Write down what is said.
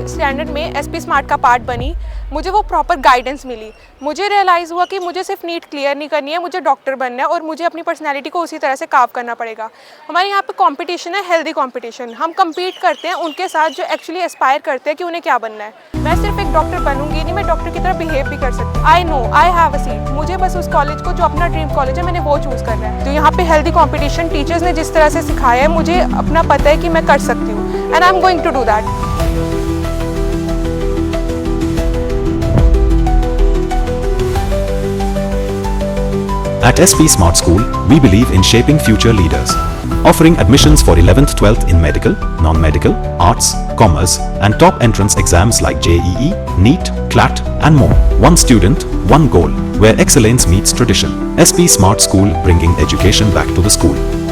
Standard में SP smart का part बनी, मुझे वो प्रॉपर गाइडेंस मिली। मुझे रियलाइज़ हुआ कि मुझे सिर्फ नीट क्लियर नहीं करनी है, मुझे डॉक्टर बनना है और मुझे अपनी पर्सनैलिटी को उसी तरह से कार्व करना पड़ेगा। हमारे यहाँ पे कंपटीशन है, हेल्दी कंपटीशन। हम कम्पीट करते हैं उनके साथ जो एक्चुअली एस्पायर करते हैं कि उन्हें क्या बनना है। मैं सिर्फ एक डॉक्टर बनूंगी नहीं, मैं डॉक्टर की तरह बिहेव भी कर सकती हूँ। I know I have a seat. मुझे बस उस कॉलेज को जो अपना ड्रीम कॉलेज है मैंने वो चूज़ करना है। तो यहाँ पे हेल्दी कंपटीशन टीचर्स ने जिस तरह से सिखाया है, मुझे अपना पता है कि मैं कर सकती हूँ and I am going to do that. At SP Smart School, we believe in shaping future leaders. Offering admissions for 11th, 12th in medical, non-medical, arts, commerce and top entrance exams like JEE, NEET, CLAT and more. One student, one goal, where excellence meets tradition. SP Smart School, bringing education back to the school.